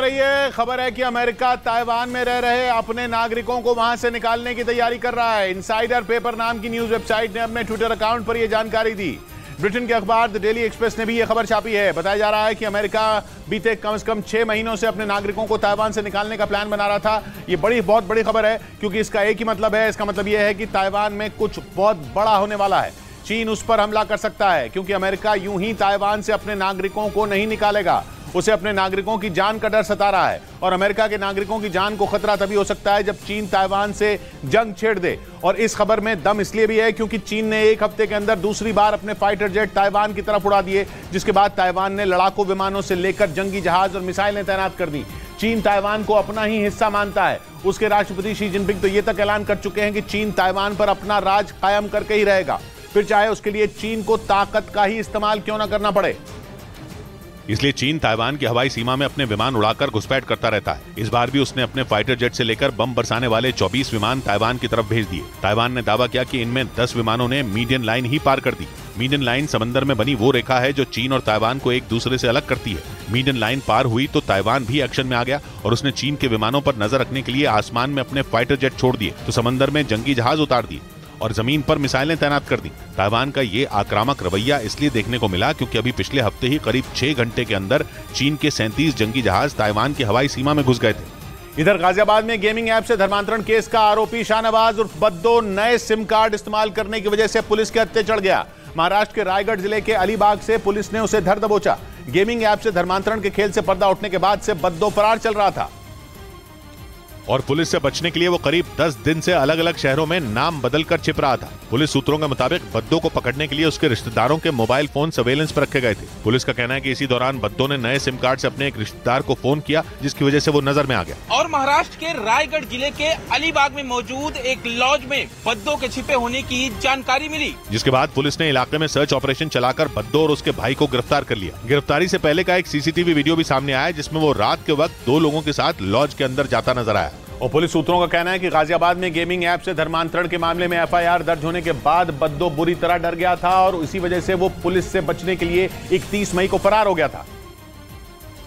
रही है। खबर है कि अमेरिका ताइवान में रह रहे अपने नागरिकों को वहां से निकालने की तैयारी कर रहा है। इनसाइडर पेपर नाम की न्यूज वेबसाइट ने अपने ट्विटर अकाउंट पर यह जानकारी दी। ब्रिटेन के अखबार द डेली एक्सप्रेस ने भी यह खबर छापी है। बताया जा रहा है कि अमेरिका बीते कम से कम 6 महीनों से अपने नागरिकों को ताइवान से निकालने का प्लान बना रहा था। यह बहुत बड़ी खबर है, क्योंकि इसका एक ही मतलब है। इसका मतलब यह है कि ताइवान में कुछ बहुत बड़ा होने वाला है। चीन उस पर हमला कर सकता है, क्योंकि अमेरिका यूं ही ताइवान से अपने नागरिकों को नहीं निकालेगा। उसे अपने नागरिकों की जान का डर सता रहा है, और अमेरिका के नागरिकों की जान को खतरा तभी हो सकता है जब चीन ताइवान से जंग छेड़ दे। और इस खबर में दम इसलिए भी है क्योंकि चीन ने एक हफ्ते के अंदर दूसरी बार अपने फाइटर जेट ताइवान की तरफ उड़ा दिए, जिसके बाद ताइवान ने लड़ाकू विमानों से लेकर जंगी जहाज और मिसाइलें तैनात कर दी। चीन ताइवान को अपना ही हिस्सा मानता है। उसके राष्ट्रपति शी जिनपिंग तो यह तक ऐलान कर चुके हैं कि चीन ताइवान पर अपना राज कायम करके ही रहेगा, फिर चाहे उसके लिए चीन को ताकत का ही इस्तेमाल क्यों ना करना पड़े। इसलिए चीन ताइवान की हवाई सीमा में अपने विमान उड़ाकर घुसपैठ करता रहता है। इस बार भी उसने अपने फाइटर जेट से लेकर बम बरसाने वाले 24 विमान ताइवान की तरफ भेज दिए। ताइवान ने दावा किया कि इनमें 10 विमानों ने मीडियन लाइन ही पार कर दी। मीडियन लाइन समंदर में बनी वो रेखा है जो चीन और ताइवान को एक दूसरे से अलग करती है। मीडियन लाइन पार हुई तो ताइवान भी एक्शन में आ गया और उसने चीन के विमानों पर नजर रखने के लिए आसमान में अपने फाइटर जेट छोड़ दिए, तो समंदर में जंगी जहाज उतार दिए और जमीन पर मिसाइलें तैनात कर दी। ताइवान का ये आक्रामक रवैया इसलिए देखने को मिला क्योंकि अभी पिछले हफ्ते ही करीब 6 घंटे के अंदर चीन के 37 जंगी जहाज ताइवान की हवाई सीमा में घुस गए थे। इधर गाजियाबाद में गेमिंग ऐप से धर्मांतरण केस का आरोपी शाहनवाज उर्फ बद्दो नए सिम कार्ड इस्तेमाल करने की वजह से पुलिस के हत्थे चढ़ गया। महाराष्ट्र के रायगढ़ जिले के अलीबाग से पुलिस ने उसे धर दबोचा। गेमिंग ऐप से धर्मांतरण के खेल से पर्दा उठने के बाद से बद्दो फरार चल रहा था और पुलिस से बचने के लिए वो करीब 10 दिन से अलग अलग शहरों में नाम बदलकर छिप रहा था। पुलिस सूत्रों के मुताबिक बद्दो को पकड़ने के लिए उसके रिश्तेदारों के मोबाइल फोन सर्वेलेंस पर रखे गए थे। पुलिस का कहना है कि इसी दौरान बद्दो ने नए सिम कार्ड से अपने एक रिश्तेदार को फोन किया, जिसकी वजह से वो नजर में आ गया। और महाराष्ट्र के रायगढ़ जिले के अलीबाग में मौजूद एक लॉज में बद्दो के छिपे होने की जानकारी मिली, जिसके बाद पुलिस ने इलाके में सर्च ऑपरेशन चलाकर बद्दो और उसके भाई को गिरफ्तार कर लिया। गिरफ्तारी से पहले का एक सीसीटीवी वीडियो भी सामने आया, जिसमें वो रात के वक्त 2 लोगों के साथ लॉज के अंदर जाता नजर आया। और पुलिस सूत्रों का कहना है कि गाजियाबाद में गेमिंग ऐप से धर्मांतरण के मामले में एफआईआर दर्ज होने के बाद बद्दो बुरी तरह डर गया था और इसी वजह से वो पुलिस से बचने के लिए 31 मई को फरार हो गया था,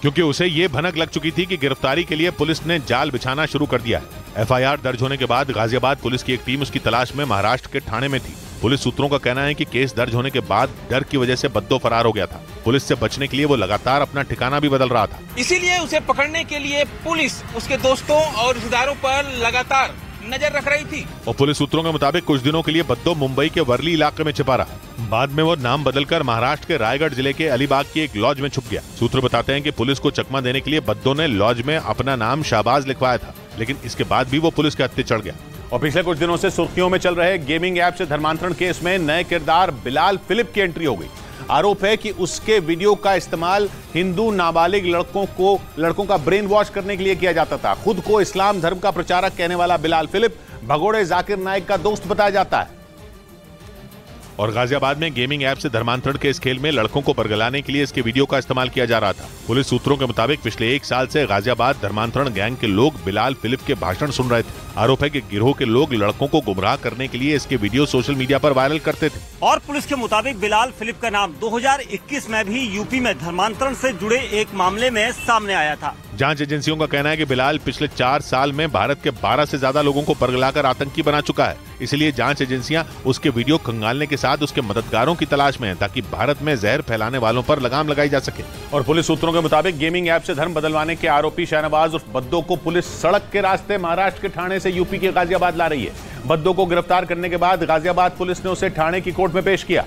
क्योंकि उसे ये भनक लग चुकी थी कि गिरफ्तारी के लिए पुलिस ने जाल बिछाना शुरू कर दिया है। एफआईआर दर्ज होने के बाद गाजियाबाद पुलिस की एक टीम उसकी तलाश में महाराष्ट्र के ठाणे में थी। पुलिस सूत्रों का कहना है कि केस दर्ज होने के बाद डर की वजह से बद्दो फरार हो गया था। पुलिस से बचने के लिए वो लगातार अपना ठिकाना भी बदल रहा था। इसीलिए उसे पकड़ने के लिए पुलिस उसके दोस्तों और रिश्तेदारों पर लगातार नजर रख रही थी। और पुलिस सूत्रों के मुताबिक कुछ दिनों के लिए बद्दो मुंबई के वर्ली इलाके में छिपा रहा। बाद में वो नाम बदलकर महाराष्ट्र के रायगढ़ जिले के अलीबाग की एक लॉज में छुप गया। सूत्र बताते हैं कि पुलिस को चकमा देने के लिए बद्दो ने लॉज में अपना नाम शाहबाज लिखवाया था, लेकिन इसके बाद भी वो पुलिस के हत्थे चढ़ गया। और पिछले कुछ दिनों से सुर्खियों में चल रहे गेमिंग ऐप से धर्मांतरण केस में नए किरदार बिलाल फिलिप की एंट्री हो गई। आरोप है कि उसके वीडियो का इस्तेमाल हिंदू नाबालिग लड़कों का ब्रेन वॉश करने के लिए किया जाता था। खुद को इस्लाम धर्म का प्रचारक कहने वाला बिलाल फिलिप भगोड़े जाकिर नाइक का दोस्त बताया जाता है। और गाजियाबाद में गेमिंग ऐप से धर्मांतरण के इस खेल में लड़कों को बरगलाने के लिए इसके वीडियो का इस्तेमाल किया जा रहा था। पुलिस सूत्रों के मुताबिक पिछले 1 साल से गाजियाबाद धर्मांतरण गैंग के लोग बिलाल फिलिप के भाषण सुन रहे थे। आरोप है कि गिरोह के लोग लड़कों को गुमराह करने के लिए इसके वीडियो सोशल मीडिया पर वायरल करते थे। और पुलिस के मुताबिक बिलाल फिलिप का नाम 2021 में भी यूपी में धर्मांतरण से जुड़े एक मामले में सामने आया था। जांच एजेंसियों का कहना है कि बिलाल पिछले 4 साल में भारत के 12 से ज्यादा लोगों को बरगलाकर आतंकी बना चुका है। इसलिए जांच एजेंसियां उसके वीडियो खंगालने के साथ उसके मददगारों की तलाश में हैं, ताकि भारत में जहर फैलाने वालों पर लगाम लगाई जा सके। और पुलिस सूत्रों के मुताबिक गेमिंग ऐप से धर्म बदलवाने के आरोपी शाहनवाज उर्फ बद्दो को पुलिस सड़क के रास्ते महाराष्ट्र के ठाणे से यूपी के गाजियाबाद ला रही है। बद्दो को गिरफ्तार करने के बाद गाजियाबाद पुलिस ने उसे ठाणे की कोर्ट में पेश किया,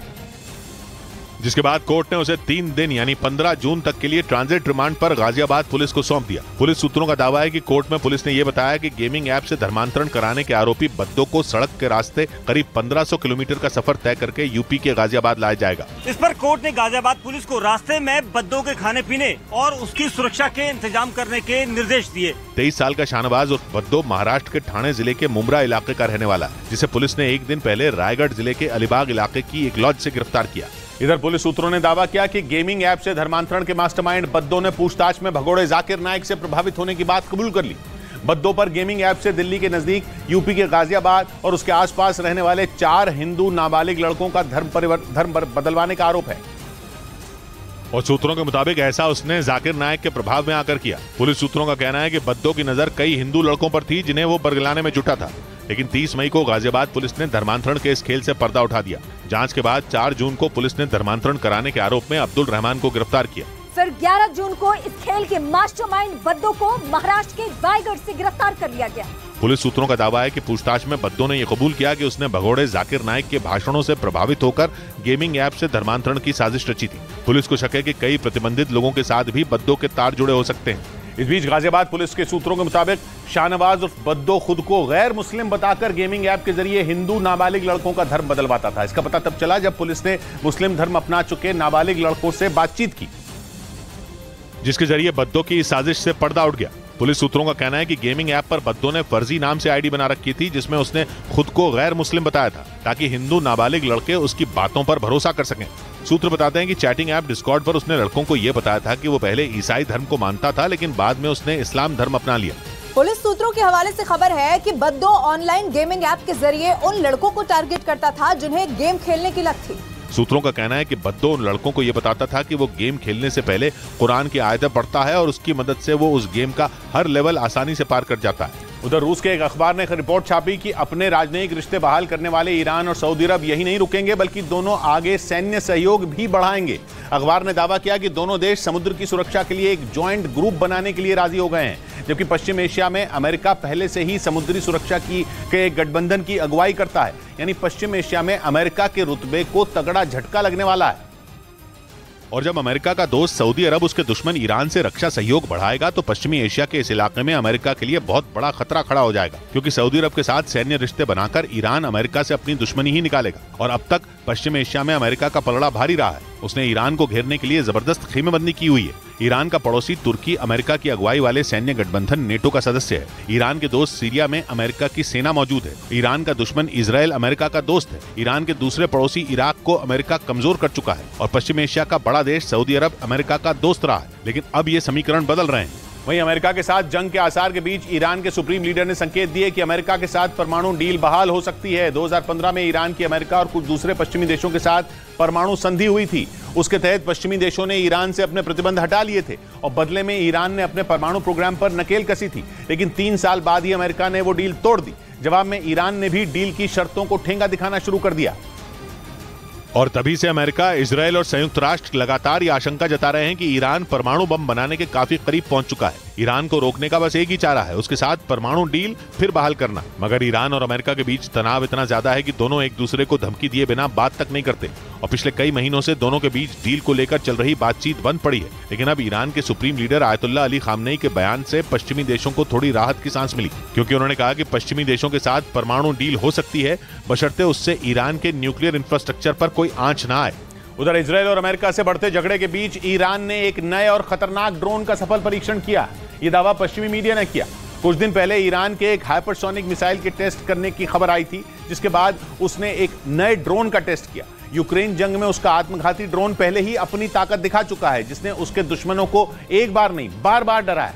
जिसके बाद कोर्ट ने उसे 3 दिन यानी 15 जून तक के लिए ट्रांजिट रिमांड पर गाजियाबाद पुलिस को सौंप दिया। पुलिस सूत्रों का दावा है कि कोर्ट में पुलिस ने यह बताया कि गेमिंग ऐप से धर्मांतरण कराने के आरोपी बद्दो को सड़क के रास्ते करीब 1500 किलोमीटर का सफर तय करके यूपी के गाजियाबाद लाया जाएगा। इस पर कोर्ट ने गाजियाबाद पुलिस को रास्ते में बद्दो के खाने पीने और उसकी सुरक्षा के इंतजाम करने के निर्देश दिए। 23 साल का शाहनवाज उर्फ बद्दो महाराष्ट्र के ठाणे जिले के मुमरा इलाके का रहने वाला है, जिसे पुलिस ने एक दिन पहले रायगढ़ जिले के अलीबाग इलाके की एक लॉज से गिरफ्तार किया। इधर पुलिस सूत्रों ने दावा किया कि गेमिंग ऐप से धर्मांतरण के मास्टरमाइंड बद्दो ने पूछताछ में भगोड़े जाकिर नाइक से प्रभावित होने की बात कबूल कर ली। बद्दो पर गेमिंग ऐप से दिल्ली के नजदीक यूपी के गाजियाबाद और उसके आसपास रहने वाले 4 हिंदू नाबालिग लड़कों का धर्म बदलवाने का आरोप है। और सूत्रों के मुताबिक ऐसा उसने जाकिर नायक के प्रभाव में आकर किया। पुलिस सूत्रों का कहना है कि बद्दो की नजर कई हिंदू लड़कों पर थी जिन्हें वो बरगलाने में जुटा था, लेकिन 30 मई को गाजियाबाद पुलिस ने धर्मांतरण के इस खेल से पर्दा उठा दिया। जांच के बाद 4 जून को पुलिस ने धर्मांतरण कराने के आरोप में अब्दुल रहमान को गिरफ्तार किया। फिर 11 जून को इस खेल के मास्टरमाइंड बद्दो को महाराष्ट्र के रायगढ़ से गिरफ्तार कर लिया गया। पुलिस सूत्रों का दावा है कि पूछताछ में बद्दो ने यह कबूल किया कि उसने भगोड़े जाकिर नायक के भाषणों से प्रभावित होकर गेमिंग ऐप से धर्मांतरण की साजिश रची थी। पुलिस को शक है कि कई प्रतिबंधित लोगों के साथ भी बद्दो के तार जुड़े हो सकते हैं। इस बीच गाजियाबाद पुलिस के सूत्रों के मुताबिक शाहनवाज उर्फ बद्दो खुद को गैर मुस्लिम बताकर गेमिंग ऐप के जरिए हिंदू नाबालिग लड़कों का धर्म बदलवाता था। इसका पता तब चला जब पुलिस ने मुस्लिम धर्म अपना चुके नाबालिग लड़कों से बातचीत की, जिसके जरिए बद्दो की साजिश से पर्दा उठ गया। पुलिस सूत्रों का कहना है कि गेमिंग ऐप पर बद्दो ने फर्जी नाम से आईडी बना रखी थी, जिसमें उसने खुद को गैर मुस्लिम बताया था ताकि हिंदू नाबालिग लड़के उसकी बातों पर भरोसा कर सकें। सूत्र बताते हैं कि चैटिंग ऐप डिस्कॉर्ड पर उसने लड़कों को यह बताया था कि वो पहले ईसाई धर्म को मानता था, लेकिन बाद में उसने इस्लाम धर्म अपना लिया। पुलिस सूत्रों के हवाले से खबर है कि बद्दो ऑनलाइन गेमिंग ऐप के जरिए उन लड़कों को टारगेट करता था जिन्हें गेम खेलने की लत थी। सूत्रों का कहना है कि बद्दो उन लड़कों को यह बताता था कि वो गेम खेलने से पहले कुरान की आयतें पढ़ता है और उसकी मदद से वो उस गेम का हर लेवल आसानी से पार कर जाता है। उधर रूस के एक अखबार ने रिपोर्ट छापी कि अपने राजनयिक रिश्ते बहाल करने वाले ईरान और सऊदी अरब यही नहीं रुकेंगे बल्कि दोनों आगे सैन्य सहयोग भी बढ़ाएंगे। अखबार ने दावा किया कि दोनों देश समुद्र की सुरक्षा के लिए एक ज्वाइंट ग्रुप बनाने के लिए राजी हो गए हैं, जबकि पश्चिम एशिया में अमेरिका पहले से ही समुद्री सुरक्षा के गठबंधन की अगुवाई करता है। यानी पश्चिम एशिया में अमेरिका के रुतबे को तगड़ा झटका लगने वाला है। और जब अमेरिका का दोस्त सऊदी अरब उसके दुश्मन ईरान से रक्षा सहयोग बढ़ाएगा तो पश्चिमी एशिया के इस इलाके में अमेरिका के लिए बहुत बड़ा खतरा खड़ा हो जाएगा, क्योंकि सऊदी अरब के साथ सैन्य रिश्ते बनाकर ईरान अमेरिका से अपनी दुश्मनी ही निकालेगा। और अब तक पश्चिम एशिया में अमेरिका का पलड़ा भारी रहा है। उसने ईरान को घेरने के लिए जबरदस्त खेमेबंदी की हुई है। ईरान का पड़ोसी तुर्की अमेरिका की अगुवाई वाले सैन्य गठबंधन नेटो का सदस्य है। ईरान के दोस्त सीरिया में अमेरिका की सेना मौजूद है। ईरान का दुश्मन इजराइल अमेरिका का दोस्त है। ईरान के दूसरे पड़ोसी इराक को अमेरिका कमजोर कर चुका है और पश्चिम एशिया का बड़ा देश सऊदी अरब अमेरिका का दोस्त रहा है। लेकिन अब ये समीकरण बदल रहे हैं। वहीं अमेरिका के साथ जंग के आसार के बीच ईरान के सुप्रीम लीडर ने संकेत दिए कि अमेरिका के साथ परमाणु डील बहाल हो सकती है। 2015 में ईरान की अमेरिका और कुछ दूसरे पश्चिमी देशों के साथ परमाणु संधि हुई थी। उसके तहत पश्चिमी देशों ने ईरान से अपने प्रतिबंध हटा लिए थे और बदले में ईरान ने अपने परमाणु प्रोग्राम पर नकेल कसी थी। लेकिन 3 साल बाद ही अमेरिका ने वो डील तोड़ दी। जवाब में ईरान ने भी डील की शर्तों को ठेंगा दिखाना शुरू कर दिया। और तभी से अमेरिका, इजराइल और संयुक्त राष्ट्र लगातार ये आशंका जता रहे हैं कि ईरान परमाणु बम बनाने के काफी करीब पहुंच चुका है। ईरान को रोकने का बस एक ही चारा है, उसके साथ परमाणु डील फिर बहाल करना। मगर ईरान और अमेरिका के बीच तनाव इतना ज्यादा है कि दोनों एक दूसरे को धमकी दिए बिना बात तक नहीं करते और पिछले कई महीनों से दोनों के बीच डील को लेकर चल रही बातचीत बंद पड़ी है। लेकिन अब ईरान के supreme leader Ayatollah Ali Khamenei के बयान से पश्चिमी देशों को थोड़ी राहत की सांस मिली, क्योंकि उन्होंने कहा कि पश्चिमी देशों के साथ परमाणु डील हो सकती है बशर्ते उससे ईरान के न्यूक्लियर इंफ्रास्ट्रक्चर पर कोई आंच ना आए। उधर इजराइल और अमेरिका से बढ़ते झगड़े के बीच ईरान ने एक नए और खतरनाक ड्रोन का सफल परीक्षण किया। यह दावा पश्चिमी मीडिया ने किया। कुछ दिन पहले ईरान के एक हाइपरसोनिक मिसाइल के टेस्ट करने की खबर आई थी, जिसके बाद उसने एक नए ड्रोन का टेस्ट किया। यूक्रेन जंग में उसका आत्मघाती ड्रोन पहले ही अपनी ताकत दिखा चुका है, जिसने उसके दुश्मनों को एक बार नहीं बार बार डराया।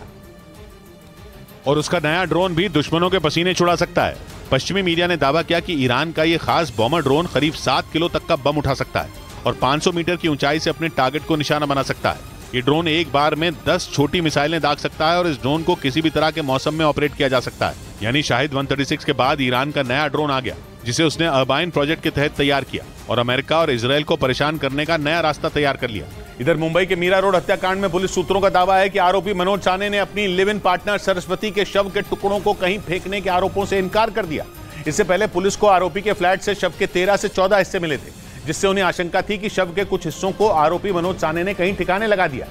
और उसका नया ड्रोन भी दुश्मनों के पसीने छुड़ा सकता है। पश्चिमी मीडिया ने दावा किया कि ईरान का यह खास बॉम्बर ड्रोन करीब 7 किलो तक का बम उठा सकता है और 500 मीटर की ऊंचाई से अपने टारगेट को निशाना बना सकता है। ये ड्रोन एक बार में 10 छोटी मिसाइलें दाग सकता है और इस ड्रोन को किसी भी तरह के मौसम में ऑपरेट किया जा सकता है। यानी शाहिद 136 के बाद ईरान का नया ड्रोन आ गया, जिसे उसने अर्बाइन प्रोजेक्ट के तहत तैयार किया और अमेरिका और इजराइल को परेशान करने का नया रास्ता तैयार कर लिया। इधर मुंबई के मीरा रोड हत्याकांड में पुलिस सूत्रों का दावा है कि आरोपी मनोज साने ने अपनी लिव इन पार्टनर सरस्वती के शव के टुकड़ों को कहीं फेंकने के आरोपों से इनकार कर दिया। इससे पहले पुलिस को आरोपी के फ्लैट से शव के 13 से 14 हिस्से मिले थे, जिससे उन्हें आशंका थी कि शव के कुछ हिस्सों को आरोपी मनोज साने ने कहीं ठिकाने लगा दिया।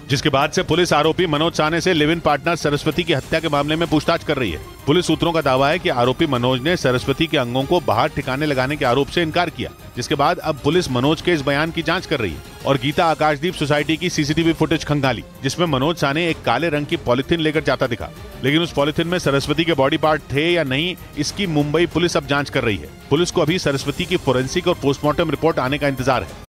जिसके बाद से पुलिस आरोपी मनोज साने से लिव इन पार्टनर सरस्वती की हत्या के मामले में पूछताछ कर रही है। पुलिस सूत्रों का दावा है कि आरोपी मनोज ने सरस्वती के अंगों को बाहर ठिकाने लगाने के आरोप से इनकार किया, जिसके बाद अब पुलिस मनोज के इस बयान की जांच कर रही है और गीता आकाशदीप सोसाइटी की सीसीटीवी फुटेज खंगाली, जिसमें मनोज साने एक काले रंग की पॉलिथीन लेकर जाता दिखा। लेकिन उस पॉलिथीन में सरस्वती के बॉडी पार्ट थे या नहीं, इसकी मुंबई पुलिस अब जांच कर रही है। पुलिस को अभी सरस्वती की फोरेंसिक और पोस्टमार्टम रिपोर्ट आने का इंतजार है।